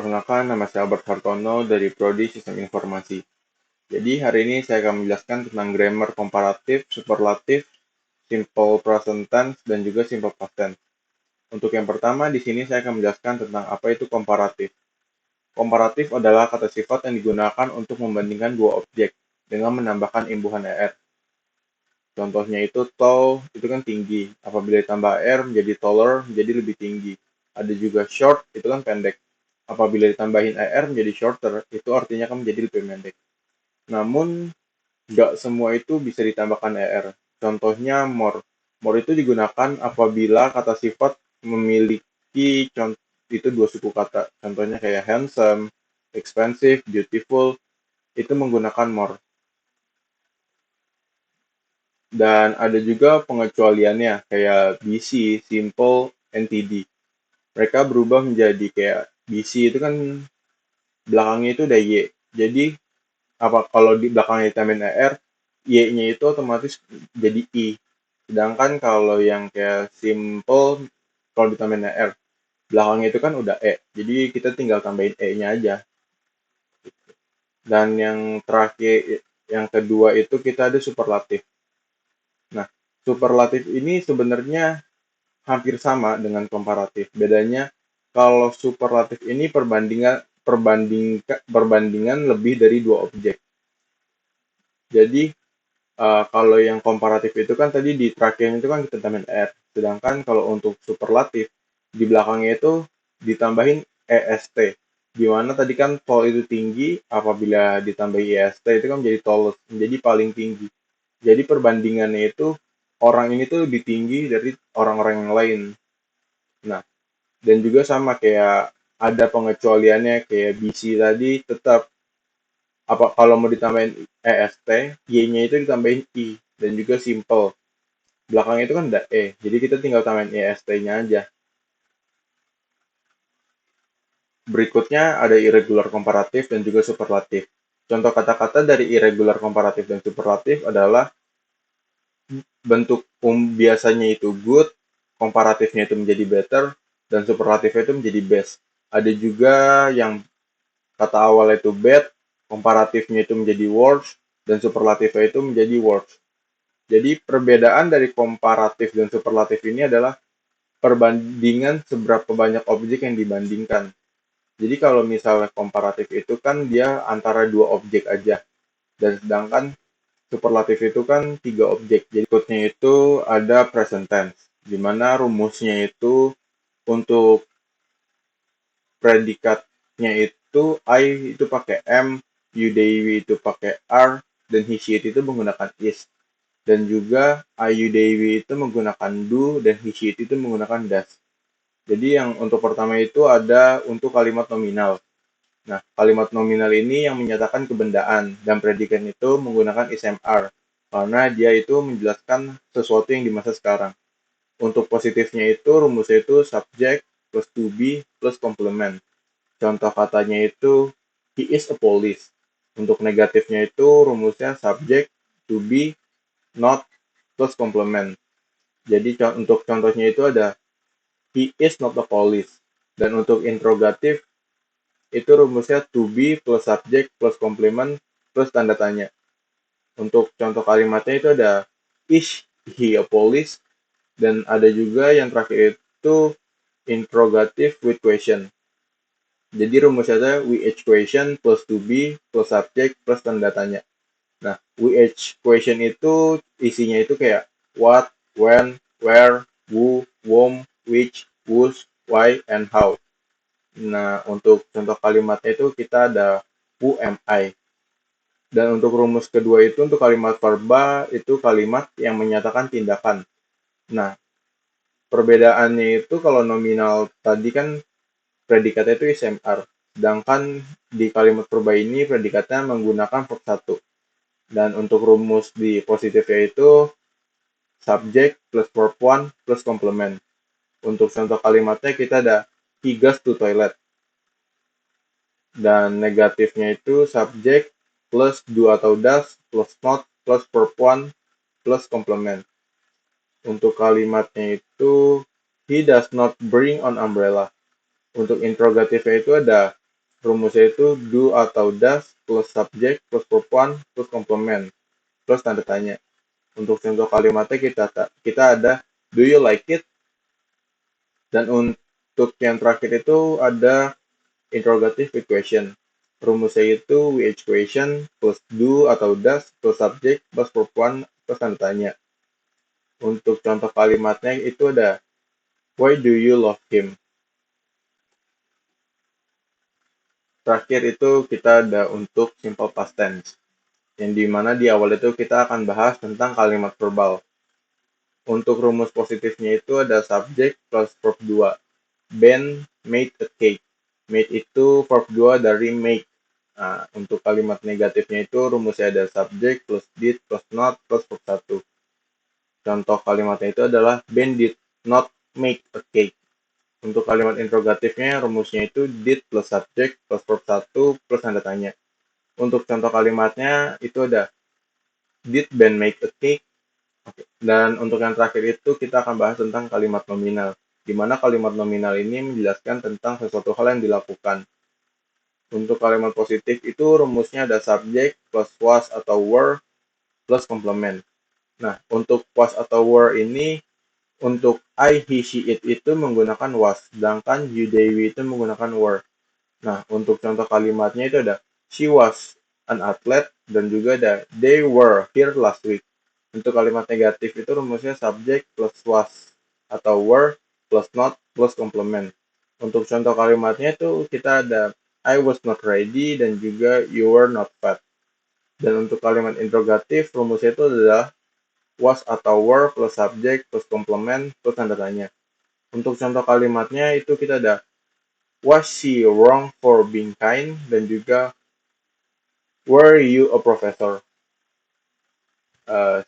Perkenalkan, nama saya Albert Hartono dari Prodi Sistem Informasi. Jadi hari ini saya akan menjelaskan tentang grammar komparatif, superlatif, simple present tense, dan juga simple past tense. Untuk yang pertama, di sini saya akan menjelaskan tentang apa itu komparatif. Komparatif adalah kata sifat yang digunakan untuk membandingkan dua objek dengan menambahkan imbuhan er. Contohnya itu tall, itu kan tinggi. Apabila ditambah er menjadi taller, menjadi lebih tinggi. Ada juga short, itu kan pendek. Apabila ditambahin er menjadi shorter, itu artinya kan menjadi lebih pendek. Namun, nggak semua itu bisa ditambahkan er. Contohnya more. More itu digunakan apabila kata sifat memiliki itu dua suku kata. Contohnya kayak handsome, expensive, beautiful, itu menggunakan more. Dan ada juga pengecualiannya, kayak BC, simple, NTD. Mereka berubah menjadi kayak BC itu kan belakangnya itu udah Y. Jadi, apa kalau di belakangnya ditambahin ER, Y-nya itu otomatis jadi I. Sedangkan kalau yang kayak simple, kalau ditambahin ER, belakangnya itu kan udah E. Jadi, kita tinggal tambahin E-nya aja. Dan yang terakhir, yang kedua itu kita ada superlatif. Nah, superlatif ini sebenarnya hampir sama dengan komparatif. Bedanya kalau superlatif ini perbandingan lebih dari dua objek. Jadi kalau yang komparatif itu kan tadi di terakhirnya itu kan kita tambahin R. Sedangkan kalau untuk superlatif di belakangnya itu ditambahin EST. Di mana tadi kan tall itu tinggi, apabila ditambahi EST itu kan menjadi tallest, menjadi paling tinggi. Jadi perbandingannya itu orang ini tuh lebih tinggi dari orang-orang yang lain. Nah, dan juga sama kayak ada pengecualiannya kayak BC tadi tetap apa kalau mau ditambahin EST, Y-nya itu ditambahin I dan juga simple. Belakangnya itu kan ada E, jadi kita tinggal tambahin EST-nya aja. Berikutnya ada irregular komparatif dan juga superlatif. Contoh kata-kata dari irregular komparatif dan superlatif adalah bentuk biasanya itu good, komparatifnya itu menjadi better, dan superlatifnya itu menjadi best. Ada juga yang kata awal itu bad, komparatifnya itu menjadi worse, dan superlatifnya itu menjadi worse. Jadi perbedaan dari komparatif dan superlatif ini adalah perbandingan seberapa banyak objek yang dibandingkan. Jadi kalau misalnya komparatif itu kan dia antara dua objek aja. Dan sedangkan superlatif itu kan tiga objek. Jadi berikutnya itu ada present tense. Di mana rumusnya itu untuk predikatnya itu I itu pakai M, you Dewi itu pakai R, dan he she it itu menggunakan is. Dan juga Ayu Dewi itu menggunakan do dan he she it itu menggunakan does. Jadi yang untuk pertama itu ada untuk kalimat nominal. Nah, kalimat nominal ini yang menyatakan kebendaan dan predikat itu menggunakan SMR karena dia itu menjelaskan sesuatu yang di masa sekarang. Untuk positifnya itu rumusnya itu subject plus to be plus complement. Contoh katanya itu he is a police. Untuk negatifnya itu rumusnya subject to be not plus complement. Jadi untuk contohnya itu ada he is not a police. Dan untuk interrogatif itu rumusnya to be plus subject plus complement plus tanda tanya. Untuk contoh kalimatnya itu ada is he a police, dan ada juga yang terakhir itu interrogative with question. Jadi rumusnya ada which question plus to be plus subject plus tanda tanya. Nah, which question itu isinya itu kayak what, when, where, who, whom, which, whose, why, and how. Nah, untuk contoh kalimatnya itu kita ada who am I. Dan untuk rumus kedua itu untuk kalimat verba itu kalimat yang menyatakan tindakan. Nah, perbedaannya itu kalau nominal tadi kan predikatnya itu SMR. Sedangkan di kalimat verba ini predikatnya menggunakan verb 1. Dan untuk rumus di positifnya itu subject plus verb 1 plus complement. Untuk contoh kalimatnya kita ada he goes to toilet. Dan negatifnya itu subject plus do atau does plus not plus verb 1 plus complement. Untuk kalimatnya itu he does not bring an umbrella. Untuk interrogatifnya itu ada Rumusnya itu do atau does plus subject plus verb one plus complement plus tanda tanya. Untuk contoh kalimatnya kita ada do you like it? Dan untuk yang terakhir itu ada interrogative equation. Rumusnya itu WH equation plus do atau does plus subject plus verb one plus tanda tanya. Untuk contoh kalimatnya itu ada why do you love him? Terakhir itu kita ada untuk simple past tense, yang dimana di awal itu kita akan bahas tentang kalimat verbal. Untuk rumus positifnya itu ada subject plus verb 2. Ben made a cake. Made itu verb 2 dari make. Nah, untuk kalimat negatifnya itu rumusnya ada subject plus did plus not plus verb 1. Contoh kalimatnya itu adalah Ben did not make a cake. Untuk kalimat interrogatifnya rumusnya itu did plus subject plus verb 1 plus tanda tanya. Untuk contoh kalimatnya itu ada did Ben make a cake? Dan untuk yang terakhir itu kita akan bahas tentang kalimat nominal, di mana kalimat nominal ini menjelaskan tentang sesuatu hal yang dilakukan. Untuk kalimat positif itu rumusnya ada subject plus was atau were plus complement. Nah, untuk was atau were ini untuk I, he, she, it itu menggunakan was, sedangkan you, they, we itu menggunakan were. Nah, untuk contoh kalimatnya itu ada she was an athlete dan juga ada they were here last week. Untuk kalimat negatif itu rumusnya subject plus was atau were plus not plus complement. Untuk contoh kalimatnya itu kita ada I was not ready dan juga you were not fat. Dan untuk kalimat interrogatif rumusnya itu adalah was atau were plus subject plus complement plus tanda tanya. Untuk contoh kalimatnya itu kita ada was she wrong for being kind dan juga were you a professor.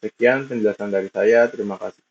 Sekian penjelasan dari saya. Terima kasih.